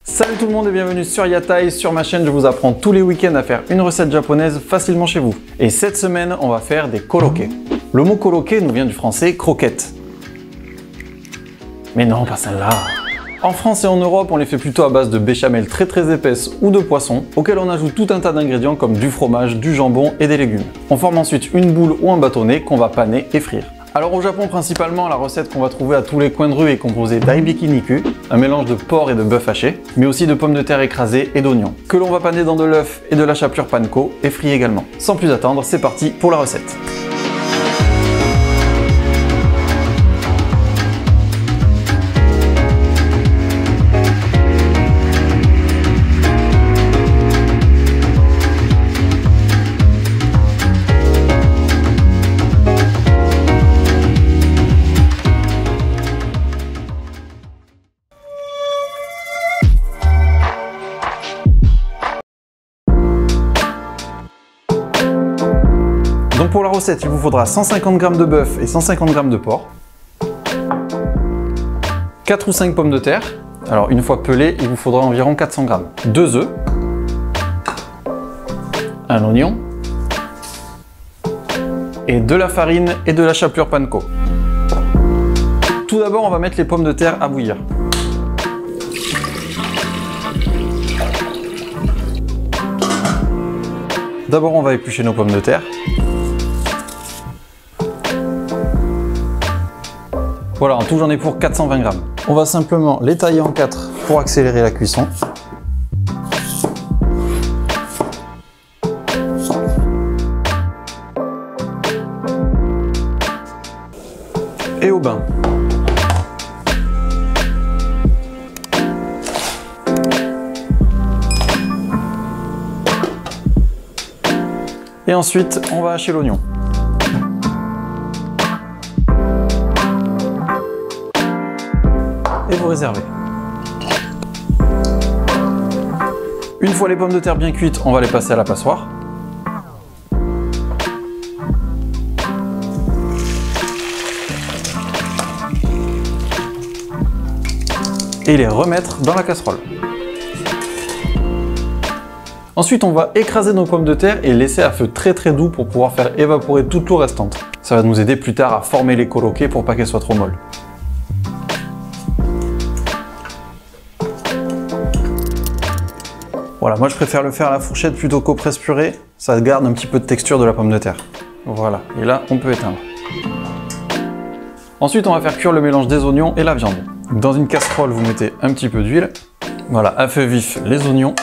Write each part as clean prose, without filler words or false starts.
Salut tout le monde et bienvenue sur Yatai. Sur ma chaîne, je vous apprends tous les week-ends à faire une recette japonaise facilement chez vous. Et cette semaine, on va faire des koroké. Le mot koroké nous vient du français croquette. Mais non, pas celle-là. En France et en Europe, on les fait plutôt à base de béchamel très épaisse ou de poisson, auquel on ajoute tout un tas d'ingrédients comme du fromage, du jambon et des légumes. On forme ensuite une boule ou un bâtonnet qu'on va paner et frire. Alors au Japon, principalement, la recette qu'on va trouver à tous les coins de rue est composée d'aibiki niku, un mélange de porc et de bœuf haché, mais aussi de pommes de terre écrasées et d'oignons, que l'on va paner dans de l'œuf et de la chapelure panko et frire également. Sans plus attendre, c'est parti pour la recette. Donc pour la recette, il vous faudra 150 g de bœuf et 150 g de porc, 4 ou 5 pommes de terre, alors une fois pelées, il vous faudra environ 400 g, 2 œufs, un oignon, et de la farine et de la chapelure panko. Tout d'abord, on va mettre les pommes de terre à bouillir. D'abord, on va éplucher nos pommes de terre. Voilà, en tout j'en ai pour 420 g. On va simplement les tailler en 4 pour accélérer la cuisson. Et au bain. Et ensuite, on va hacher l'oignon. Et vous réservez. Une fois les pommes de terre bien cuites, on va les passer à la passoire. Et les remettre dans la casserole. Ensuite, on va écraser nos pommes de terre et laisser à feu très doux pour pouvoir faire évaporer toute l'eau restante. Ça va nous aider plus tard à former les koroké pour pas qu'elles soient trop molles. Voilà, moi je préfère le faire à la fourchette plutôt qu'au presse purée, ça garde un petit peu de texture de la pomme de terre. Voilà, et là on peut éteindre. Ensuite on va faire cuire le mélange des oignons et la viande. Dans une casserole vous mettez un petit peu d'huile. Voilà, à feu vif les oignons.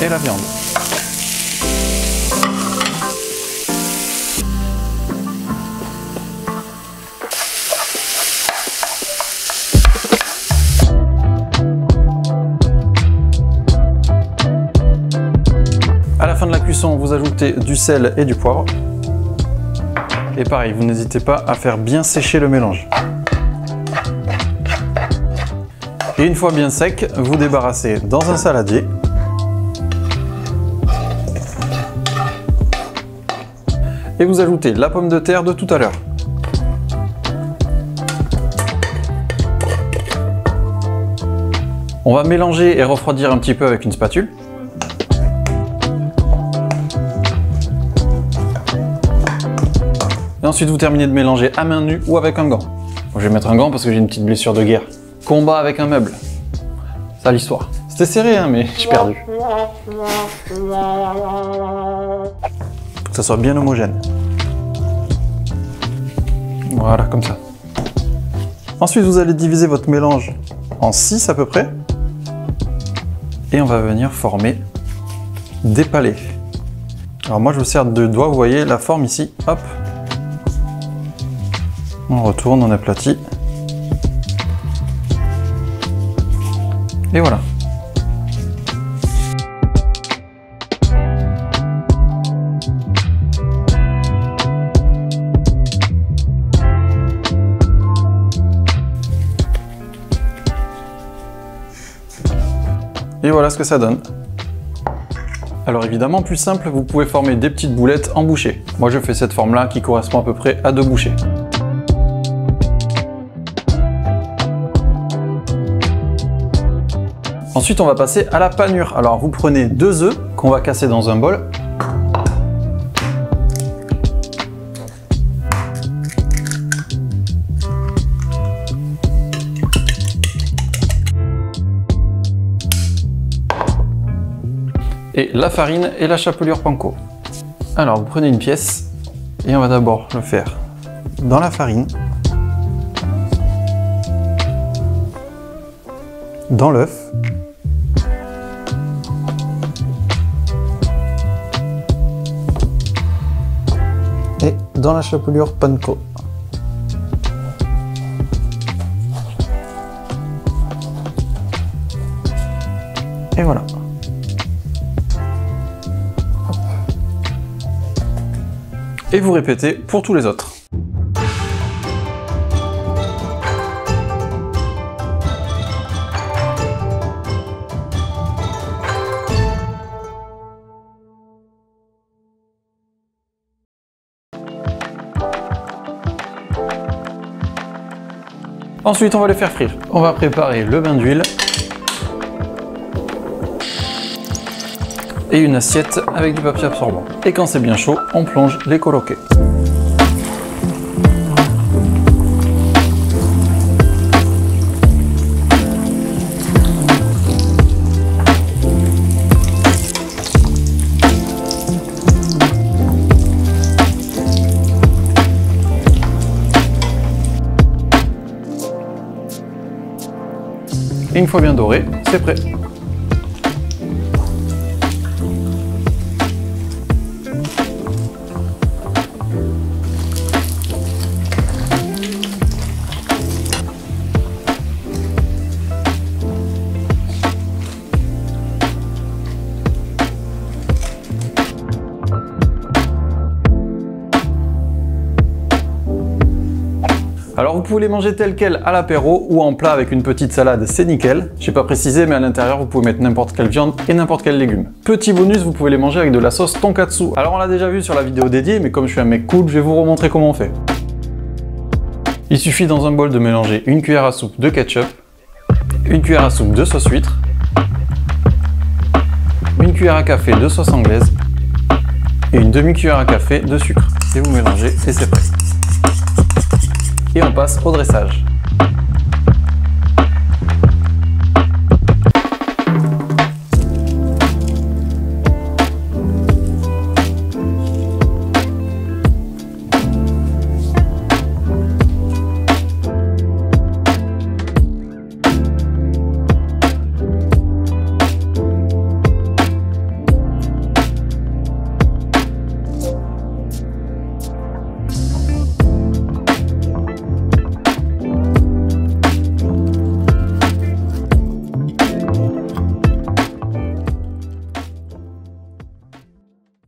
Et la viande. À la fin de la cuisson, vous ajoutez du sel et du poivre. Et pareil, vous n'hésitez pas à faire bien sécher le mélange. Et une fois bien sec, vous débarrassez dans un saladier. Et vous ajoutez la pomme de terre de tout à l'heure. On va mélanger et refroidir un petit peu avec une spatule. Et ensuite vous terminez de mélanger à main nue ou avec un gant. Je vais mettre un gant parce que j'ai une petite blessure de guerre. Combat avec un meuble. Ça l'histoire. C'était serré hein, mais j'ai perdu. Faut que ça soit bien homogène. Voilà, comme ça. Ensuite vous allez diviser votre mélange en 6 à peu près. Et on va venir former des palets. Alors moi je me sers de doigts, vous voyez la forme ici, hop. On retourne, on aplatit. Et voilà. Et voilà ce que ça donne. Alors évidemment, plus simple, vous pouvez former des petites boulettes en bouchées. Moi je fais cette forme-là qui correspond à peu près à 2 bouchées. Ensuite, on va passer à la panure. Alors, vous prenez 2 œufs qu'on va casser dans un bol. Et la farine et la chapelure panko. Alors, vous prenez une pièce et on va d'abord le faire dans la farine, dans l'œuf, et dans la chapelure panko. Et voilà. Et vous répétez pour tous les autres. Ensuite, on va les faire frire. On va préparer le bain d'huile et une assiette avec du papier absorbant. Et quand c'est bien chaud, on plonge les coloquets. Et une fois bien doré, c'est prêt. Alors vous pouvez les manger tels quels à l'apéro ou en plat avec une petite salade, c'est nickel. J'ai pas précisé, mais à l'intérieur vous pouvez mettre n'importe quelle viande et n'importe quel légume. Petit bonus, vous pouvez les manger avec de la sauce tonkatsu. Alors on l'a déjà vu sur la vidéo dédiée, mais comme je suis un mec cool, je vais vous remontrer comment on fait. Il suffit dans un bol de mélanger une cuillère à soupe de ketchup, une cuillère à soupe de sauce huître, une cuillère à café de sauce anglaise et une demi-cuillère à café de sucre. Et vous mélangez et c'est prêt. Et on passe au dressage.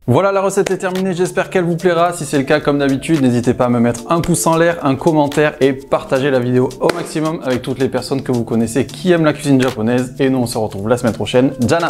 Voilà, la recette est terminée, j'espère qu'elle vous plaira. Si c'est le cas, comme d'habitude, n'hésitez pas à me mettre un pouce en l'air, un commentaire et partager la vidéo au maximum avec toutes les personnes que vous connaissez qui aiment la cuisine japonaise. Et nous, on se retrouve la semaine prochaine. Jana!